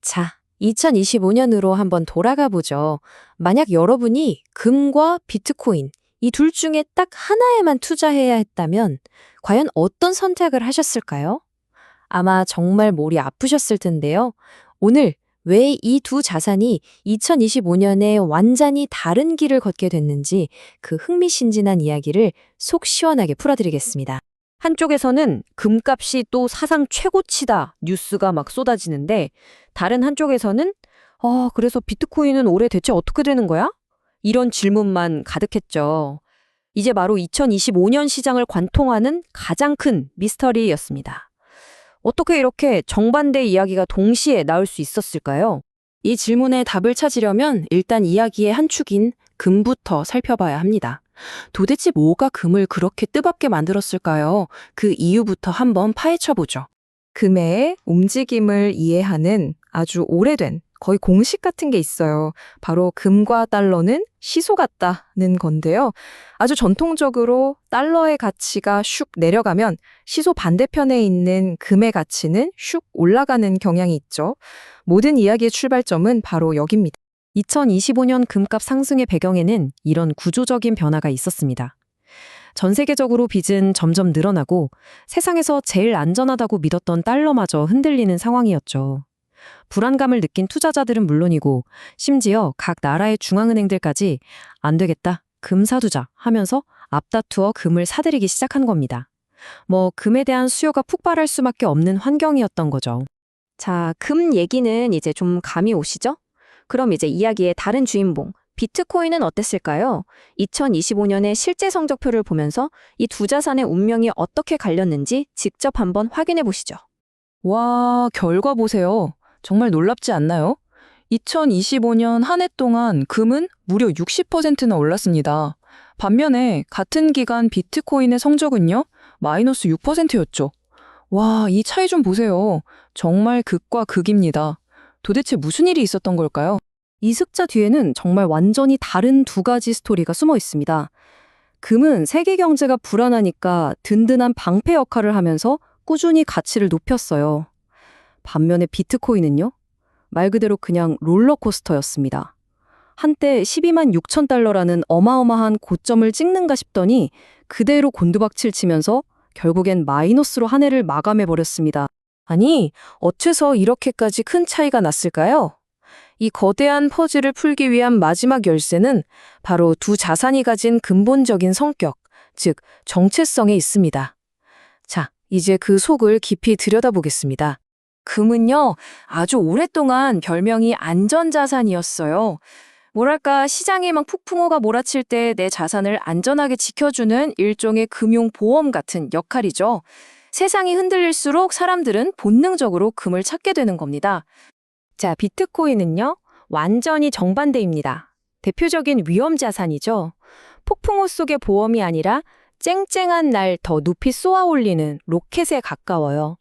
자, 2025년으로 한번 돌아가 보죠. 만약 여러분이 금과 비트코인, 이 둘 중에 딱 하나에만 투자해야 했다면, 과연 어떤 선택을 하셨을까요? 아마 정말 몰이 아프셨을 텐데요. 오늘 왜 이 두 자산이 2025년에 완전히 다른 길을 걷게 됐는지 그 흥미진진한 이야기를 속 시원하게 풀어드리겠습니다. 한쪽에서는 금값이 또 사상 최고치다 뉴스가 막 쏟아지는데 다른 한쪽에서는 그래서 비트코인은 올해 대체 어떻게 되는 거야? 이런 질문만 가득했죠. 이제 바로 2025년 시장을 관통하는 가장 큰 미스터리였습니다. 어떻게 이렇게 정반대 이야기가 동시에 나올 수 있었을까요? 이 질문에 답을 찾으려면 일단 이야기의 한 축인 금부터 살펴봐야 합니다. 도대체 뭐가 금을 그렇게 뜨겁게 만들었을까요? 그 이유부터 한번 파헤쳐보죠. 금의 움직임을 이해하는 아주 오래된 거의 공식 같은 게 있어요. 바로 금과 달러는 시소 같다는 건데요. 아주 전통적으로 달러의 가치가 슉 내려가면 시소 반대편에 있는 금의 가치는 슉 올라가는 경향이 있죠. 모든 이야기의 출발점은 바로 여기입니다. 2025년 금값 상승의 배경에는 이런 구조적인 변화가 있었습니다. 전 세계적으로 빚은 점점 늘어나고 세상에서 제일 안전하다고 믿었던 달러마저 흔들리는 상황이었죠. 불안감을 느낀 투자자들은 물론이고 심지어 각 나라의 중앙은행들까지 안 되겠다, 금 사두자 하면서 앞다투어 금을 사들이기 시작한 겁니다. 금에 대한 수요가 폭발할 수밖에 없는 환경이었던 거죠. 자, 금 얘기는 이제 좀 감이 오시죠? 그럼 이제 이야기의 다른 주인공, 비트코인은 어땠을까요? 2025년의 실제 성적표를 보면서 이 두 자산의 운명이 어떻게 갈렸는지 직접 한번 확인해 보시죠. 와, 결과 보세요. 정말 놀랍지 않나요? 2025년 한 해 동안 금은 무려 60%나 올랐습니다. 반면에 같은 기간 비트코인의 성적은요, 마이너스 6%였죠. 와, 이 차이 좀 보세요. 정말 극과 극입니다. 도대체 무슨 일이 있었던 걸까요? 이 숫자 뒤에는 정말 완전히 다른 두 가지 스토리가 숨어 있습니다. 금은 세계 경제가 불안하니까 든든한 방패 역할을 하면서 꾸준히 가치를 높였어요. 반면에 비트코인은요? 말 그대로 그냥 롤러코스터였습니다. 한때 12만 6천 달러라는 어마어마한 고점을 찍는가 싶더니 그대로 곤두박질 치면서 결국엔 마이너스로 한 해를 마감해버렸습니다. 아니, 어째서 이렇게까지 큰 차이가 났을까요? 이 거대한 퍼즐을 풀기 위한 마지막 열쇠는 바로 두 자산이 가진 근본적인 성격, 즉 정체성에 있습니다. 자, 이제 그 속을 깊이 들여다보겠습니다. 금은요, 아주 오랫동안 별명이 안전자산이었어요. 뭐랄까, 시장에 막 폭풍우가 몰아칠 때 내 자산을 안전하게 지켜주는 일종의 금융보험 같은 역할이죠. 세상이 흔들릴수록 사람들은 본능적으로 금을 찾게 되는 겁니다. 자, 비트코인은요, 완전히 정반대입니다. 대표적인 위험 자산이죠. 폭풍우 속의 보험이 아니라 쨍쨍한 날 더 높이 쏘아 올리는 로켓에 가까워요.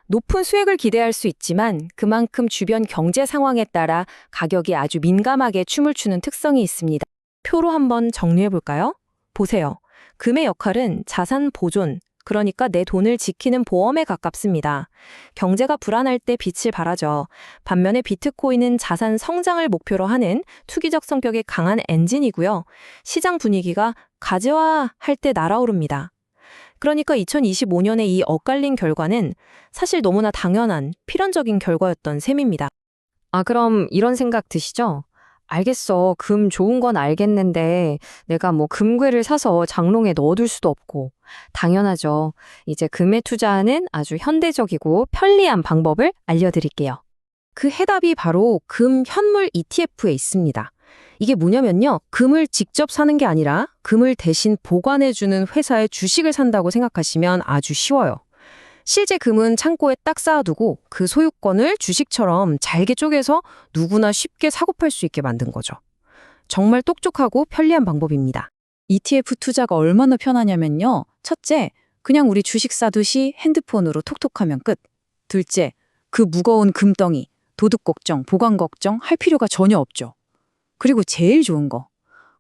높은 수익을 기대할 수 있지만 그만큼 주변 경제 상황에 따라 가격이 아주 민감하게 춤을 추는 특성이 있습니다. 표로 한번 정리해 볼까요? 보세요. 금의 역할은 자산 보존, 그러니까 내 돈을 지키는 보험에 가깝습니다. 경제가 불안할 때 빛을 발하죠. 반면에 비트코인은 자산 성장을 목표로 하는 투기적 성격이 강한 엔진이고요. 시장 분위기가 가져와 할 때 날아오릅니다. 그러니까 2025년의 이 엇갈린 결과는 사실 너무나 당연한 필연적인 결과였던 셈입니다. 그럼 이런 생각 드시죠? 알겠어. 금 좋은 건 알겠는데 내가 금괴를 사서 장롱에 넣어둘 수도 없고. 당연하죠. 이제 금에 투자하는 아주 현대적이고 편리한 방법을 알려드릴게요. 그 해답이 바로 금 현물 ETF에 있습니다. 이게 뭐냐면요. 금을 직접 사는 게 아니라 금을 대신 보관해주는 회사의 주식을 산다고 생각하시면 아주 쉬워요. 실제 금은 창고에 딱 쌓아두고 그 소유권을 주식처럼 잘게 쪼개서 누구나 쉽게 사고 팔 수 있게 만든 거죠. 정말 똑똑하고 편리한 방법입니다. ETF 투자가 얼마나 편하냐면요. 첫째, 그냥 우리 주식 사두시 핸드폰으로 톡톡하면 끝. 둘째, 그 무거운 금덩이, 도둑 걱정, 보관 걱정 할 필요가 전혀 없죠. 그리고 제일 좋은 거,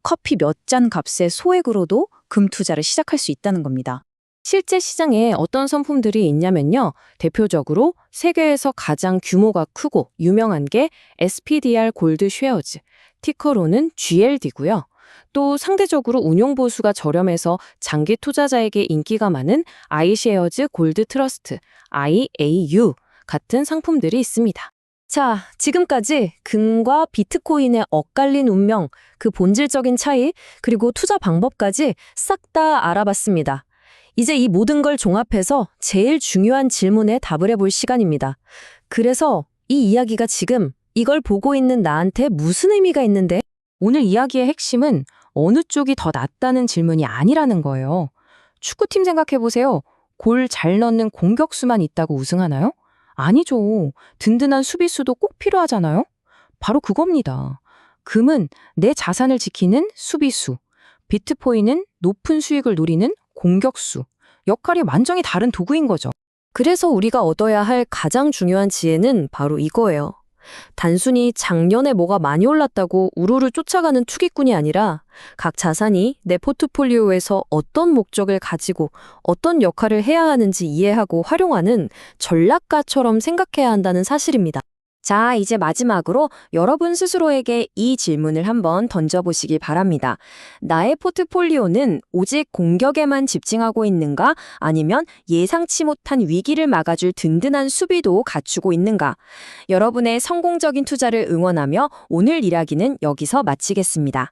커피 몇 잔 값의 소액으로도 금 투자를 시작할 수 있다는 겁니다. 실제 시장에 어떤 상품들이 있냐면요. 대표적으로 세계에서 가장 규모가 크고 유명한 게 SPDR 골드 쉐어즈, 티커로는 GLD고요. 또 상대적으로 운용 보수가 저렴해서 장기 투자자에게 인기가 많은 iShares 골드 트러스트, IAU 같은 상품들이 있습니다. 자, 지금까지 금과 비트코인의 엇갈린 운명, 그 본질적인 차이, 그리고 투자 방법까지 싹 다 알아봤습니다. 이제 이 모든 걸 종합해서 제일 중요한 질문에 답을 해볼 시간입니다. 그래서 이 이야기가 지금 이걸 보고 있는 나한테 무슨 의미가 있는데? 오늘 이야기의 핵심은 어느 쪽이 더 낫다는 질문이 아니라는 거예요. 축구팀 생각해보세요. 골 잘 넣는 공격수만 있다고 우승하나요? 아니죠. 든든한 수비수도 꼭 필요하잖아요. 바로 그겁니다. 금은 내 자산을 지키는 수비수, 비트코인은 높은 수익을 노리는 공격수. 역할이 완전히 다른 도구인 거죠. 그래서 우리가 얻어야 할 가장 중요한 지혜는 바로 이거예요. 단순히 작년에 뭐가 많이 올랐다고 우르르 쫓아가는 투기꾼이 아니라 각 자산이 내 포트폴리오에서 어떤 목적을 가지고 어떤 역할을 해야 하는지 이해하고 활용하는 전략가처럼 생각해야 한다는 사실입니다. 자, 이제 마지막으로 여러분 스스로에게 이 질문을 한번 던져보시기 바랍니다. 나의 포트폴리오는 오직 공격에만 집중하고 있는가? 아니면 예상치 못한 위기를 막아줄 든든한 수비도 갖추고 있는가? 여러분의 성공적인 투자를 응원하며 오늘 이야기는 여기서 마치겠습니다.